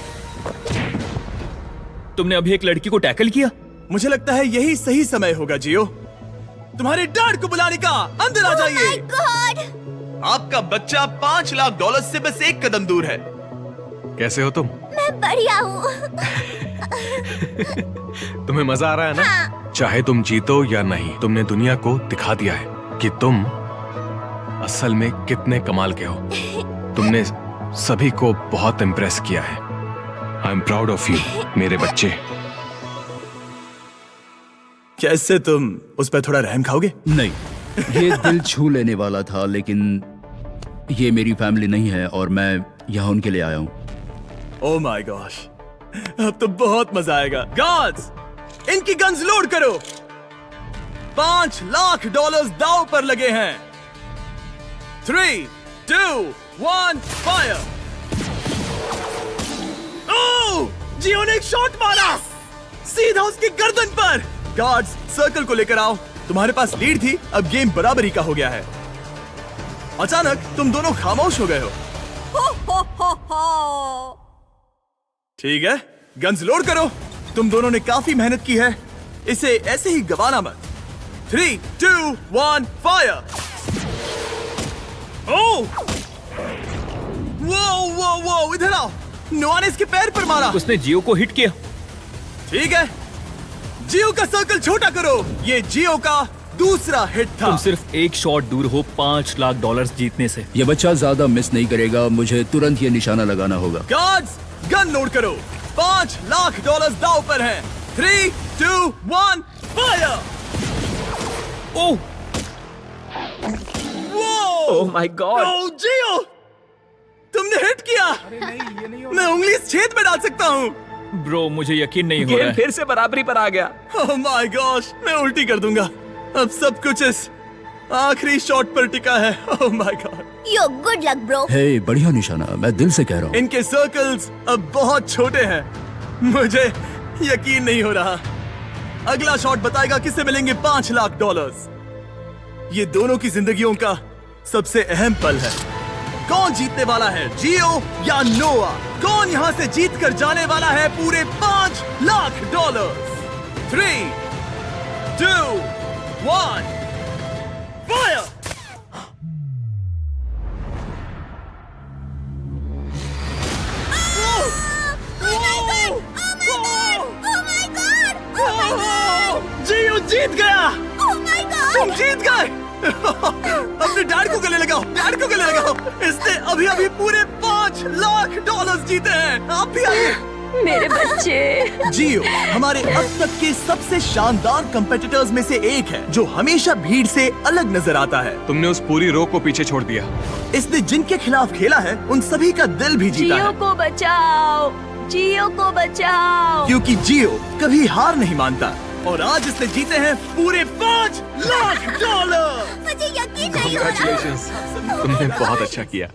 तुमने अभी एक लड़की को टैकल किया। मुझे लगता है यही सही समय होगा जियो। तुम्हारे डैड को बुलाने का। अंदर आ जाइए। आपका बच्चा $5 लाख से बस एक कदम दूर है। कैसे हो तुम? मैं बढ़िया हूँ। तुम्हें मजा आ रहा है ना? चाहे तुम जीतो या नहीं, तुमने दुनिया को दिखा दिया है कि तुम असल में कितने कमाल के हो। तुमने सभी को बहुत इम्प्रेस किया है। I am proud of you मेरे बच्चे। कैसे तुम उस पर थोड़ा रहम खाओगे? नहीं, ये दिल छू लेने वाला था, लेकिन ये मेरी फैमिली नहीं है और मैं यहाँ उनके लिए आया हूँ। ओह माय गॉश, अब तो बहुत मजा आएगा। गार्ड्स, इनकी गन्स लोड करो। $5 लाख दांव पर लगे हैं। 3, 2, 1, फायर। ओह, जियो ने एक शॉट मारा सीधा उसकी गर्दन पर। गार्ड्स, सर्कल को लेकर आओ। तुम्हारे पास लीड थी, अब गेम बराबरी का हो गया है। अचानक तुम दोनों खामोश हो गए हो। ठीक है, गन्स लोड करो। तुम दोनों ने काफी मेहनत की है, इसे ऐसे ही गवाना मत। 3, 2, 1, फायर। ओह, वो वो वो, इधर आओ। नोआ ने इसके पैर पर मारा। उसने जियो को हिट किया। ठीक है, जियो का सर्कल छोटा करो। ये जियो का दूसरा हिट था। तुम सिर्फ एक शॉट दूर हो $5 लाख जीतने से। ये बच्चा ज्यादा मिस नहीं करेगा, मुझे तुरंत ये निशाना लगाना होगा। गार्ड्स, गन लोड करो। $5 लाख दांव पर हैं। 3, 2, 1, fire. Oh, oh my god. Oh जियो, तुमने हिट किया। मैं उंगली इस छेद में डाल सकता हूँ। ब्रो, मुझे यकीन नहीं हो रहा है। फिर से बराबरी पर आ गया। ओह माय गॉश, मैं उल्टी कर दूंगा। अब सब कुछ इस आखिरी शॉट पर टिका है। Oh my god. Yo good luck bro. Hey, बढ़िया निशाना, मैं दिल से कह रहा हूँ। इनके सर्कल्स अब बहुत छोटे हैं। मुझे यकीन नहीं हो रहा। अगला शॉट बताएगा किसे मिलेंगे $5 लाख। ये दोनों की जिंदगियों का सबसे अहम पल है। कौन जीतने वाला है, जियो या नोआ? कौन यहाँ से जीत कर जाने वाला है पूरे $5 लाख? 3, 2, 1, फायर। जियो जीत गया। तुम जीत गए। अपने डैड को गले लगाओ, डैड को गले लगाओ। इसने अभी अभी पूरे $5 लाख जीते हैं। आप भी आइए। मेरे बच्चे। जियो हमारे अब तक के सबसे शानदार कंपेटिटर्स में से एक है, जो हमेशा भीड़ से अलग नजर आता है। तुमने उस पूरी रो को पीछे छोड़ दिया। इसने जिनके खिलाफ खेला है उन सभी का दिल भी जीता जियो है। को बचाओ, जियो को बचाओ। क्योंकि जियो कभी हार नहीं मानता। और आज इसने जीते हैं पूरे $5 लाख। मुझे यकीन नहीं हो रहा। Congratulations, तुमने बहुत अच्छा किया।